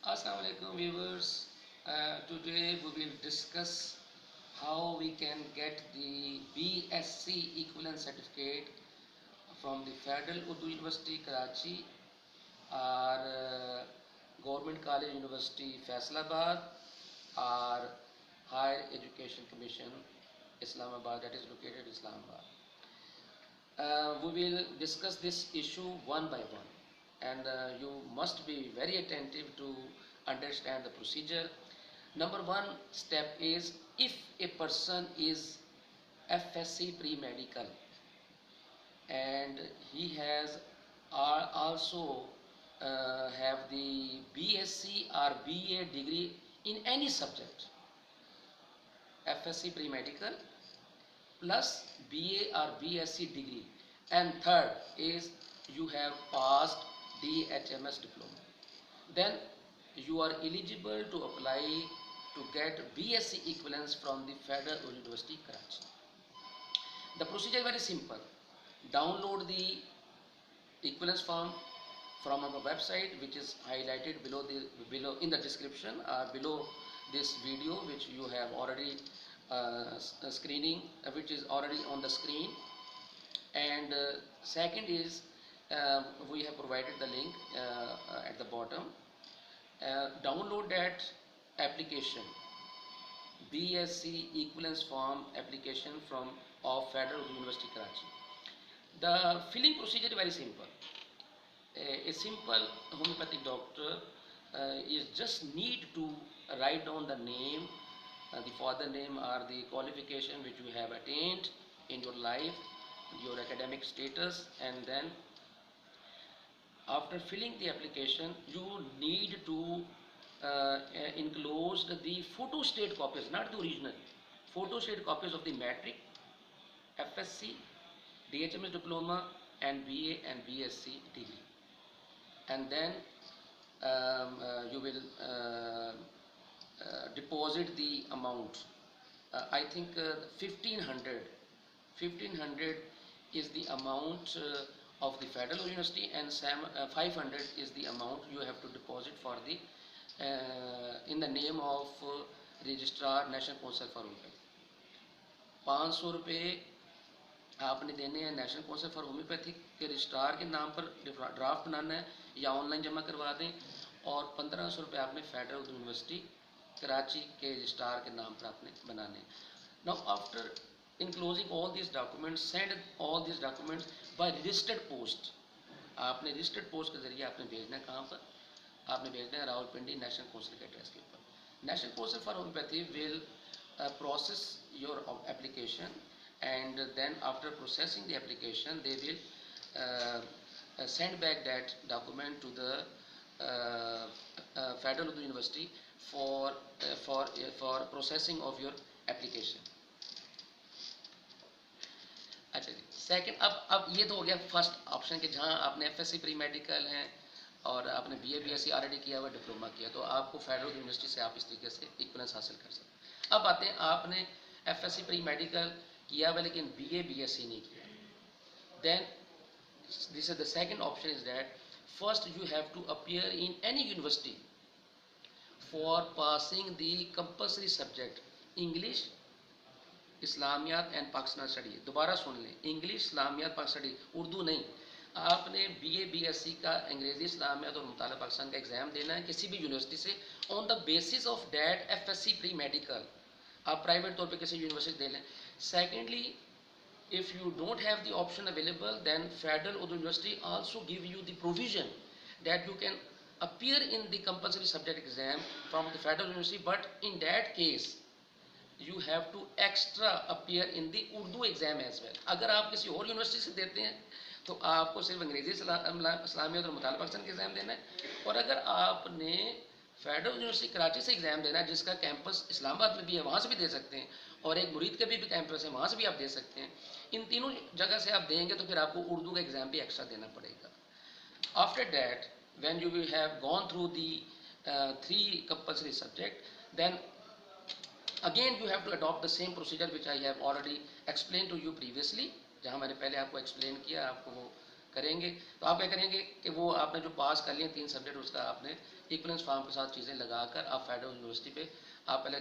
Assalamualaikum viewers. Today we will discuss how we can get the BSc equivalent certificate from the Federal Urdu University Karachi or Government College University Faisalabad or Higher Education Commission Islamabad, that is located in Islamabad. We will discuss this issue one by one, and you must be very attentive to understand the procedure. Number one step is, if a person is FSC pre-medical and he has also have the BSc or BA degree in any subject, FSC pre-medical plus BA or BSc degree, and third is you have passed DHMS diploma, then you are eligible to apply to get BSc equivalence from the Federal University Karachi. The procedure is very simple. Download the equivalence form from our website, which is highlighted below in the description or below this video, which you have already screening, which is already on the screen. And second is, we have provided the link at the bottom. Download that application, BSc equivalence form application from of Federal University Karachi. The filling procedure is very simple. A simple homeopathic doctor is just need to write down the name, the father name or the qualification which you have attained in your life, your academic status, and then after filling the application you need to enclose the photo state copies, not the original, photo state copies of the matric, FSc, DHMS diploma and BA and BSc degree, and then you will deposit the amount. I think 1500 is the amount of the Federal University, and 500 is the amount you have to deposit for the in the name of Registrar National Council for Homeopathy. 500 रुपये आपने देने हैं national council for homeopathic के registrar के नाम पर draft बनाना है या ऑनलाइन जमा करवा दें, और 1500 रुपये आपने फेडरल यूनिवर्सिटी कराची के रजिस्ट्रार के नाम पर आपने बनाने हैं. Now after enclosing all these documents, send all these documents by registered post. आपने रजिस्टर्ड पोस्ट के जरिए आपने भेजना है. कहाँ पर आपने भेजना है? रावलपिंडी नेशनल काउंसिल के एड्रेस के ऊपर. National council for homeopathy will process your application, and then after processing the application they will send back that document to the Federal University for processing of your application. अच्छा जी, second, अब ये तो हो गया first option कि जहाँ आपने FSc pre medical हैं और आपने बीए बीएससी ऑलरेडी किया हुआ, डिप्लोमा किया, तो आपको फेडरल यूनिवर्सिटी से आप इस तरीके से इक्वलेंस हासिल कर सकते हैं. अब आते हैं, आपने एफएससी प्री मेडिकल किया हुआ लेकिन बीए बीएससी नहीं किया, then this is the second option is that first you have to appear in any university for passing the compulsory subject English, Islamiyat and Pakistan study. दोबारा सुन लें, इंग्लिश, इस्लामियात, पाकिस्तान स्टडी, उर्दू नहीं. आपने बीए बीएससी का अंग्रेजी, इस्लामियात और मुताला पाकिस्तान का एग्जाम देना है किसी भी यूनिवर्सिटी से. On the basis of that FSc pre medical आप प्राइवेट तौर पे किसी यूनिवर्सिटी दे लें. Secondly, if you don't have the option available, then Federal Urdu University also give you the provision that you can appear in the compulsory subject exam from the Federal University, but in that case you have to extra appear in the Urdu exam as well. अगर आप किसी और university से देते हैं तो आपको सिर्फ अंग्रेजी, इस्लामियत और मुताला पाकिस्तान का एग्ज़ाम देना है, और अगर आपने फेडरल यूनिवर्सिटी कराची से एग्ज़ाम देना है जिसका कैंपस इस्लामाबाद में भी है, वहाँ से भी दे सकते हैं, और एक मुरीद का भी कैंपस है, वहाँ से भी आप दे सकते हैं. इन तीनों जगह से आप देंगे तो फिर आपको उर्दू का एग्ज़ाम भी एक्स्ट्रा देना पड़ेगा. After that when you will have gone through the 3 compulsory subject, then again you have to adopt the same procedure which I have already explained to you previously, जहाँ मैंने पहले आपको एक्सप्लेन किया, आपको वो करेंगे। तो आप क्या करेंगे कि वो आपने जो पास कर लिए 3 सब्जेक्ट, उसका आपने इक्वलेंस फॉर्म के साथ चीज़ें लगाकर आप फेडरल यूनिवर्सिटी पे आप पहले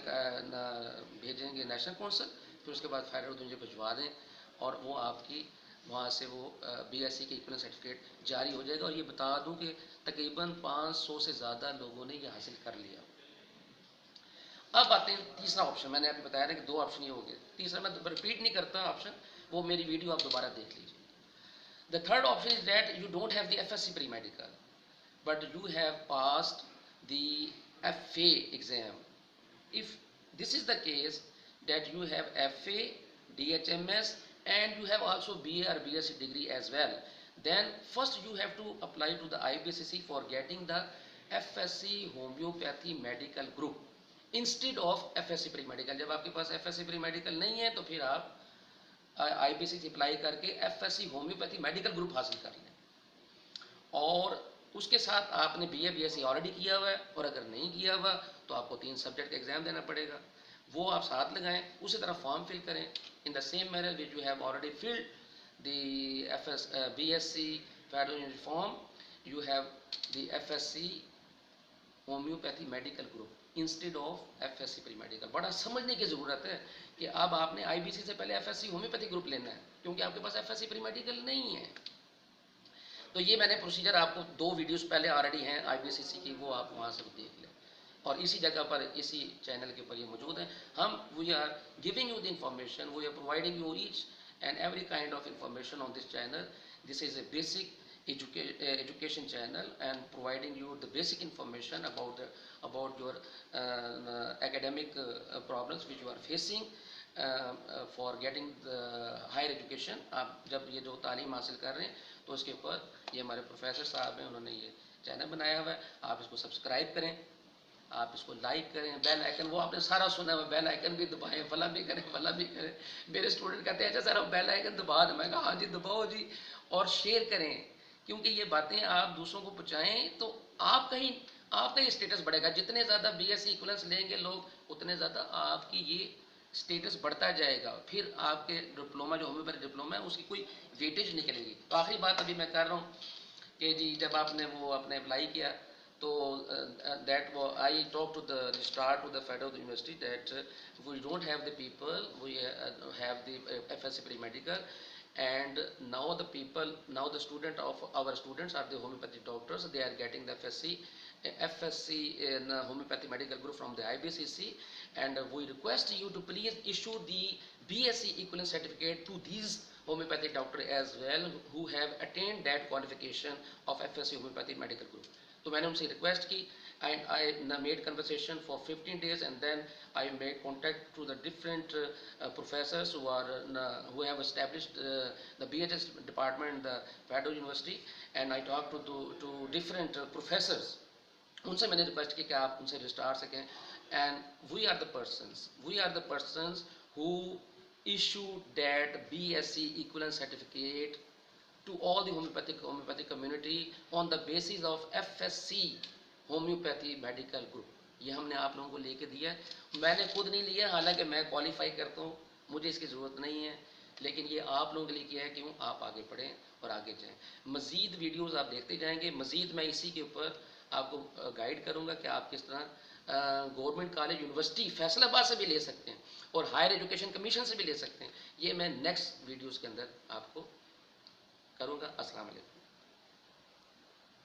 भेजेंगे नेशनल काउंसिल, फिर उसके बाद फेडरल यूनिवर्सिटी भिजवा दें और वो आपकी वहाँ से वो बीएससी के इक्वलेंस सर्टिफिकेट जारी हो जाएगा। और ये बता दूं कि तकरीबन 500 से ज़्यादा लोगों ने ये हासिल कर लिया। अब आते हैं तीसरा ऑप्शन। मैंने आपको बताया ना कि 2 ऑप्शन ये हो गए, तीसरा मैं रिपीट नहीं करता ऑप्शन, वो मेरी वीडियो आप दोबारा देख लीजिए। The third option is that you don't have the FSC pre-medical, but you have passed the FA exam. If this is the case that you have FA, DHMS, and you have also BA or BSc degree as well, then first you have to apply to the IBCC for getting the FSC homeopathy medical group instead of FSC pre-medical. जब आपके पास FSC pre-medical नहीं है तो फिर आप IBC से apply करके FSC homeopathy medical group हासिल कर लें। और उसके साथ आपने BA BSc ऑलरेडी किया हुआ है, और अगर नहीं किया हुआ तो आपको 3 सब्जेक्ट का एग्जाम देना पड़ेगा, वो आप साथ लगाएं। उसी तरह फॉर्म फिल करें in the same manner which you have already filled the BSc federal university form, you have the FSC homeopathy medical group instead of FSC pre medical. बड़ा समझने की ज़रूरत है कि अब आपने IBC से पहले FSC होम्योपैथी ग्रुप लेना है, क्योंकि आपके पास FSC प्री मेडिकल नहीं है। तो ये मैंने प्रोसीजर आपको 2 वीडियोस पहले ऑलरेडी हैं IBCC की, वो आप वहाँ से देख लें, और इसी जगह पर इसी चैनल के ऊपर ये मौजूद है। हम we are giving you the information, we are providing you each and every kind of information on this channel. This is a basic education channel and providing you the basic information about your academic problems which you are facing for getting the higher education. आप जब ये जो तालीम हासिल कर रहे हैं तो उसके ऊपर ये हमारे प्रोफेसर साहब हैं, उन्होंने ये चैनल बनाया हुआ है। आप इसको सब्सक्राइब करें, आप इसको लाइक करें, बेल आइकन वो आपने सारा सुना है, बेल आइकन भी दबाएं, फला भी करें, फला भी करें। मेरे स्टूडेंट कहते हैं अच्छा सर हम बेल आइकन दबा दें, मैं कहा हाँ जी दबाओ जी, और शेयर करें, क्योंकि ये बातें आप दूसरों को पहुँचाएँ तो आपका ही स्टेटस बढ़ेगा। जितने ज़्यादा BSc इक्वलेंस लेंगे लोग, उतने ज़्यादा आपकी ये स्टेटस बढ़ता जाएगा। फिर आपके डिप्लोमा जो होम्योपैथी डिप्लोमा है उसकी कोई वेटेज निकलेगी। तो आखिरी बात अभी मैं कर रहा हूँ कि जी जब आपने अप्लाई किया तो that I talked to the start to the Federal University that we don't have the people, we have the FSC pre-medical, and now the student of our students are the homeopathy doctors. They are getting the FSC in homeopathy medical group from the IBCC, and we request you to please issue the BSc equivalent certificate to these homeopathy doctor as well who have attained that qualification of FSC homeopathy medical group. तो मैंने उनसे request की and I made conversation for 15 days, and then I made contact to the different professors who have established the BHS department in the Federal University, and I talked to different professors. उनसे मैंने request की कि आप उनसे registrar सकें, and we are the persons who issued that BSc equivalent certificate to all the homeopathic community on the basis of FSC homeopathy medical group. ये हमने आप लोगों को लेके दिया है, मैंने खुद नहीं लिया, हालांकि मैं क्वालिफाई करता हूँ, मुझे इसकी ज़रूरत नहीं है, लेकिन ये आप लोगों के लिए किया है क्यों आप आगे बढ़ें और आगे जाएं। मज़ीद वीडियोस आप देखते जाएंगे, मज़ीद मैं इसी के ऊपर आपको गाइड करूँगा कि आप किस तरह गवर्नमेंट कॉलेज यूनिवर्सिटी फैसलाबाद से भी ले सकते हैं और हायर एजुकेशन कमीशन से भी ले सकते हैं। ये मैं नेक्स्ट वीडियोज़ के अंदर आपको करूँगा। अस्सलाम वालेकुम।